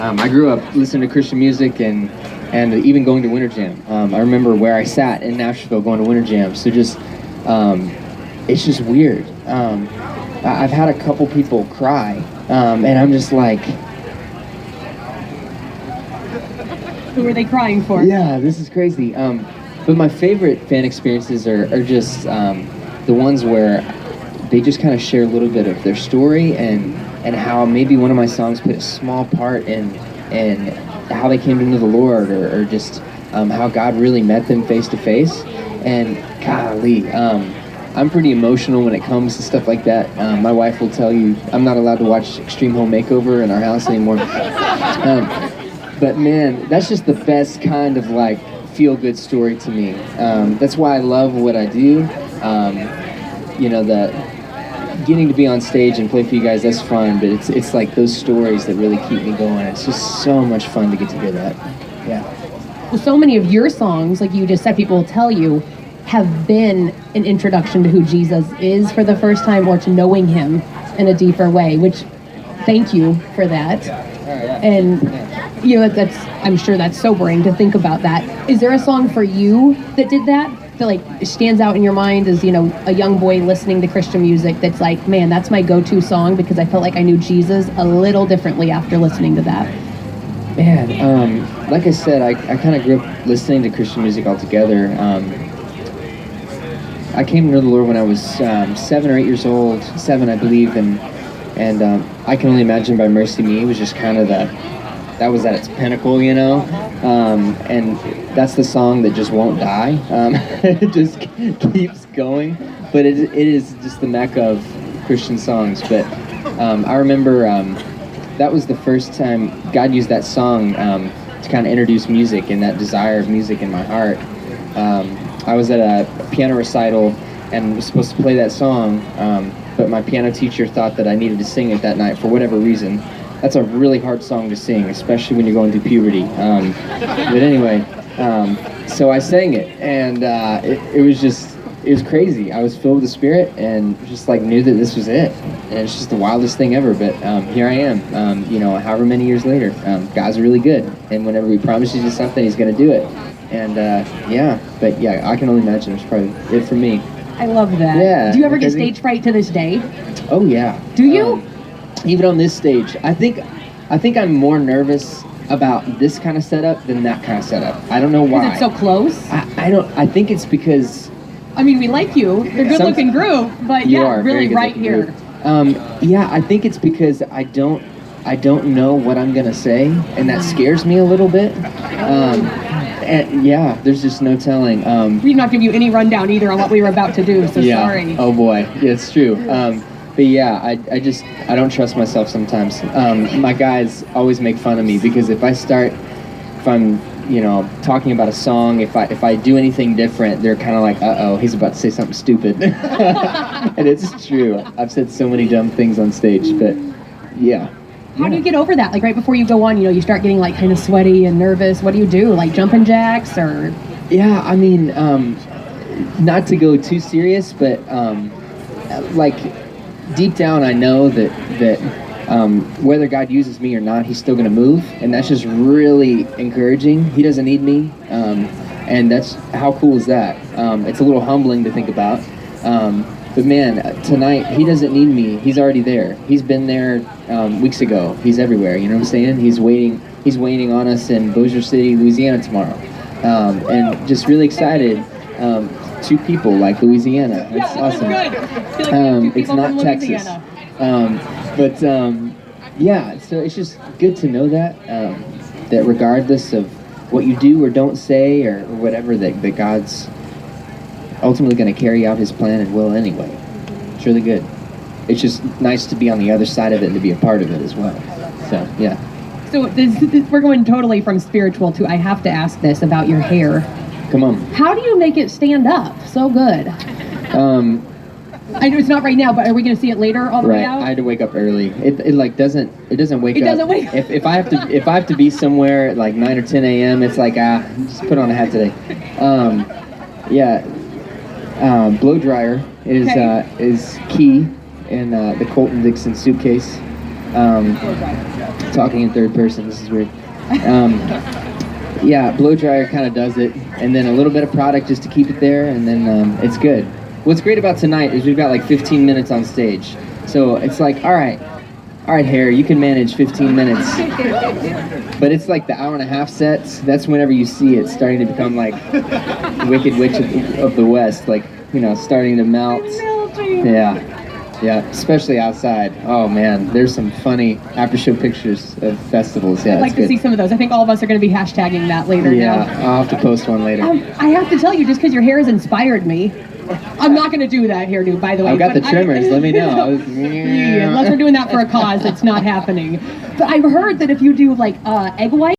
I grew up listening to Christian music and even going to Winter Jam. I remember where I sat in Nashville going to Winter Jam. So just it's just weird. I've had a couple people cry, and I'm just like, who are they crying for? yeah, this is crazy. But my favorite fan experiences are just the ones where they just kind of share a little bit of their story and how maybe one of my songs played a small part in how they came to know the Lord, or just how God really met them face to face. And golly, I'm pretty emotional when it comes to stuff like that. My wife will tell you I'm not allowed to watch Extreme Home Makeover in our house anymore. But man, that's just the best kind of like feel-good story to me. That's why I love what I do. You know, that getting to be on stage and play for you guys, that's fun, but it's like those stories that really keep me going. It's just so much fun to get to hear that. Yeah. Well, so many of your songs, like you just said, people will tell you, have been an introduction to who Jesus is for the first time, or to knowing him in a deeper way, which thank you for that. And you know, that's, I'm sure that's sobering to think about that. Is there a song for you that did that like stands out in your mind as, you know, a young boy listening to Christian music that's like, man, that's my go-to song because I felt like I knew Jesus a little differently after listening to that? Man, like I said, I kind of grew up listening to Christian music altogether. I came to know the Lord when I was 7 or 8 years old, 7 I believe, and I Can Only Imagine by Mercy Me was just kind of that was at its pinnacle, you know, and that's the song that just won't die. It just keeps going, but it is just the mecca of Christian songs. But I remember that was the first time God used that song to kind of introduce music and that desire of music in my heart. I was at a piano recital and was supposed to play that song, but my piano teacher thought that I needed to sing it that night for whatever reason. That's a really hard song to sing, especially when you're going through puberty. But anyway, so I sang it, and it was crazy. I was filled with the Spirit and just like knew that this was it. And it's just the wildest thing ever, but here I am, you know, however many years later. God's really good, and whenever he promises you something, he's going to do it. And yeah, I Can Only Imagine is probably it for me. I love that. Yeah. Do you ever get stage fright to this day? Oh yeah. Do you? Even on this stage, I think I'm more nervous about this kind of setup than that kind of setup. I don't know why. Is it so close? I think it's because, I mean, we like you. You're a good-looking group, but yeah, really right here. Yeah, I think it's because I don't know what I'm gonna say, and that scares me a little bit. And yeah, there's just no telling. We did not give you any rundown either on what we were about to do, so yeah. Sorry. Oh boy, yeah, it's true. But yeah, I don't trust myself sometimes. My guys always make fun of me because if I'm, you know, talking about a song, if I do anything different, they're kind of like, uh-oh, he's about to say something stupid. And it's true. I've said so many dumb things on stage, but yeah. How do you get over that? Like right before you go on, you know, you start getting like kind of sweaty and nervous. What do you do? Like jumping jacks or? Yeah, I mean, not to go too serious, but like deep down, I know that whether God uses me or not, he's still going to move, and that's just really encouraging. He doesn't need me, and that's how cool is that? It's a little humbling to think about. But man, tonight, he doesn't need me. He's already there. He's been there weeks ago. He's everywhere, you know what I'm saying? He's waiting on us in Bossier City, Louisiana tomorrow. And just really excited. 2 people like Louisiana. That's awesome. Good. It's not Texas. But yeah, so it's just good to know that regardless of what you do or don't say or whatever, that God's ultimately going to carry out his plan and will anyway. It's really good. It's just nice to be on the other side of it and to be a part of it as well. So yeah. So we're going totally from spiritual to, I have to ask this about your hair. Come on. How do you make it stand up so good? I know it's not right now, but are we going to see it later on the way out? I had to wake up early. It like doesn't wake up. It doesn't wake up. If I have to be somewhere at like 9 or 10 a.m., it's like just put on a hat today. Blow dryer is key in the Colton Dixon suitcase. Talking in third person, this is weird. Yeah, blow dryer kind of does it, and then a little bit of product just to keep it there, and then it's good. What's great about tonight is we've got like 15 minutes on stage, so it's like, all right, hair, you can manage 15 minutes, but it's like the hour and a half sets. That's whenever you see it starting to become like Wicked Witch of the West, like, you know, starting to melt. Yeah, especially outside. Oh man, there's some funny after-show pictures of festivals. Yeah, I'd like to see some of those. I think all of us are going to be hashtagging that later. Yeah, now. I'll have to post one later. I have to tell you, just because your hair has inspired me, I'm not going to do that hairdo, by the way. I've got the trimmers. Let me know. Unless we're doing that for a cause, it's not happening. But I've heard that if you do like egg white.